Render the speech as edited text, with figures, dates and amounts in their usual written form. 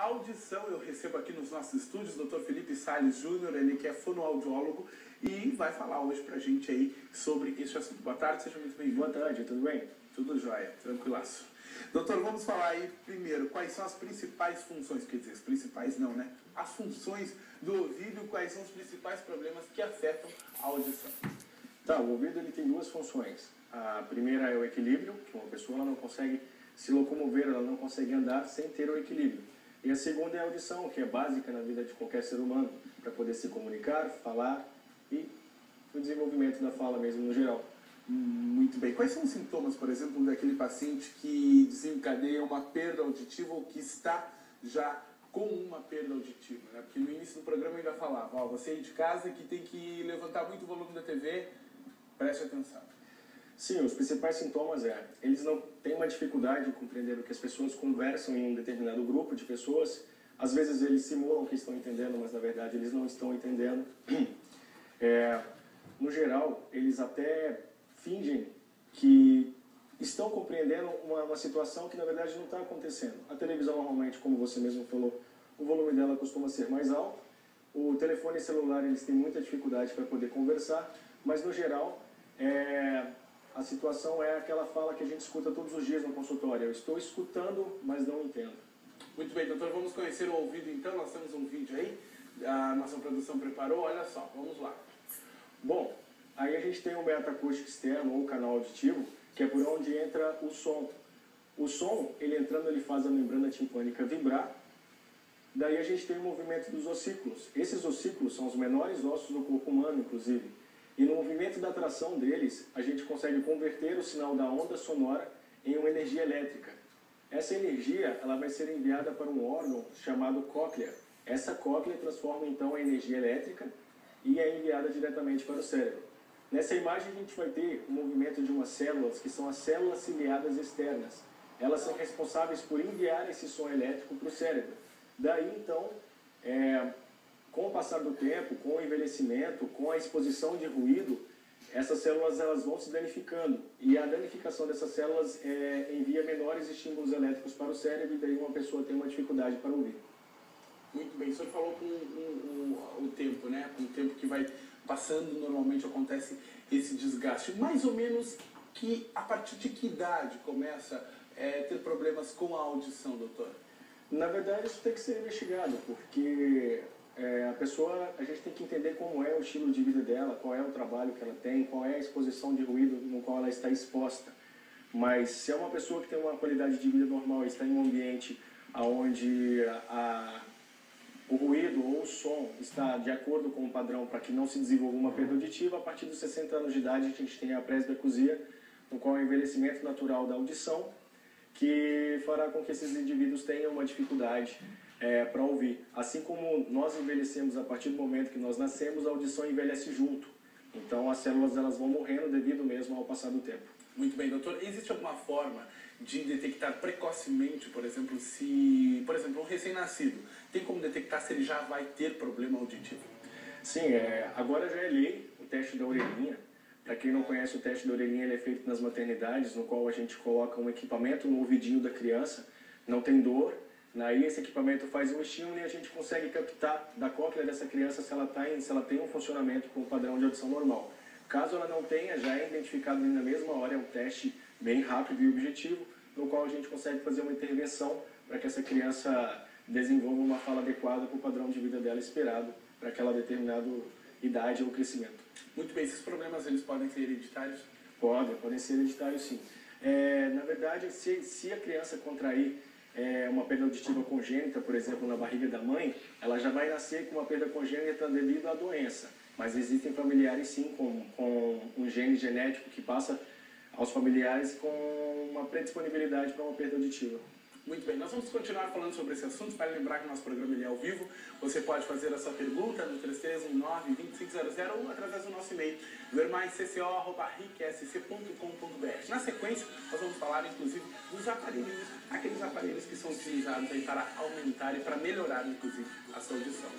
audição. Eu recebo aqui nos nossos estúdios o Dr. Felipe Salles Júnior, ele que é fonoaudiólogo e vai falar hoje pra gente aí sobre esse assunto. Boa tarde, seja muito bem-vindo. Boa tarde, tudo bem? Tudo jóia, tranquilaço. Doutor, vamos falar aí primeiro quais são as principais funções, quer dizer, as principais não, né? As funções do ouvido, quais são os principais problemas que afetam a audição. Tá, o ouvido ele tem duas funções. A primeira é o equilíbrio, que uma pessoa ela não consegue se locomover, ela não consegue andar sem ter o equilíbrio. E a segunda é a audição, que é básica na vida de qualquer ser humano, para poder se comunicar, falar e o desenvolvimento da fala mesmo no geral. Muito bem. Quais são os sintomas, por exemplo, daquele paciente que desencadeia uma perda auditiva ou que está já com uma perda auditiva, né? Porque no início do programa eu ainda falava, ó, você aí de casa que tem que levantar muito o volume da TV, preste atenção. Sim, os principais sintomas eles não têm uma dificuldade em compreender o que as pessoas conversam em um determinado grupo de pessoas. Às vezes eles simulam que estão entendendo, mas na verdade eles não estão entendendo. No geral, eles até fingem que estão compreendendo uma situação que na verdade não está acontecendo. A televisão normalmente, como você mesmo falou, o volume dela costuma ser mais alto. O telefone celular eles têm muita dificuldade para poder conversar, mas no geral a situação é aquela fala que a gente escuta todos os dias no consultório. Eu estou escutando, mas não entendo. Muito bem, doutor, vamos conhecer o ouvido então. Nós temos um vídeo aí, a nossa produção preparou, olha só, vamos lá. Bom, aí a gente tem um metaacústico externo ou canal auditivo, que é por onde entra o som. O som, ele entrando, ele faz a membrana timpânica vibrar. Daí a gente tem o movimento dos ossículos. Esses ossículos são os menores ossos do corpo humano, inclusive. E no movimento da atração deles, a gente consegue converter o sinal da onda sonora em uma energia elétrica. Essa energia ela vai ser enviada para um órgão chamado cóclea. Essa cóclea transforma então a energia elétrica e é enviada diretamente para o cérebro. Nessa imagem a gente vai ter o movimento de umas células, que são as células ciliadas externas. Elas são responsáveis por enviar esse som elétrico para o cérebro. Daí então, com o passar do tempo, com o envelhecimento, com a exposição de ruído, essas células elas vão se danificando. E a danificação dessas células envia menores estímulos elétricos para o cérebro e daí uma pessoa tem uma dificuldade para ouvir. Muito bem, o senhor falou com o tempo, né? Com o tempo que vai passando, normalmente acontece esse desgaste. Mais ou menos que a partir de que idade começa a ter problemas com a audição, doutor? Na verdade, isso tem que ser investigado, porque a gente tem que entender como é o estilo de vida dela, qual é o trabalho que ela tem, qual é a exposição de ruído no qual ela está exposta. Mas se é uma pessoa que tem uma qualidade de vida normal e está em um ambiente onde o ruído ou o som está de acordo com o padrão para que não se desenvolva uma perda auditiva, a partir dos 60 anos de idade a gente tem a presbiacusia, no qual é o envelhecimento natural da audição, que fará com que esses indivíduos tenham uma dificuldade para ouvir. Assim como nós envelhecemos a partir do momento que nós nascemos, a audição envelhece junto. Então as células elas vão morrendo devido mesmo ao passar do tempo. Muito bem, doutor. Existe alguma forma de detectar precocemente, por exemplo, um recém-nascido tem como detectar se ele já vai ter problema auditivo? Sim, agora já é lei o teste da orelhinha. Para quem não conhece, o teste da orelhinha ele é feito nas maternidades, no qual a gente coloca um equipamento no ouvidinho da criança, não tem dor. Aí esse equipamento faz um estímulo e a gente consegue captar da cóclea dessa criança se ela tem um funcionamento com o padrão de audição normal. Caso ela não tenha, já é identificado na mesma hora, é um teste bem rápido e objetivo, no qual a gente consegue fazer uma intervenção para que essa criança desenvolva uma fala adequada para o padrão de vida dela esperado para aquela determinada idade ou crescimento. Muito bem, esses problemas eles podem ser hereditários? Podem ser hereditários sim. Na verdade, se a criança contrair uma perda auditiva congênita, por exemplo, na barriga da mãe, ela já vai nascer com uma perda congênita devido à doença. Mas existem familiares sim com um gene genético que passa aos familiares com uma predisponibilidade para uma perda auditiva. Muito bem, nós vamos continuar falando sobre esse assunto. Para lembrar que o nosso programa ele é ao vivo, você pode fazer a sua pergunta no 3319-2500 ou através do nosso e-mail, vermaiscco@ricsc.com.br. Na sequência, nós vamos falar inclusive dos aparelhos, aqueles aparelhos que são utilizados aí para aumentar e para melhorar inclusive a sua audição.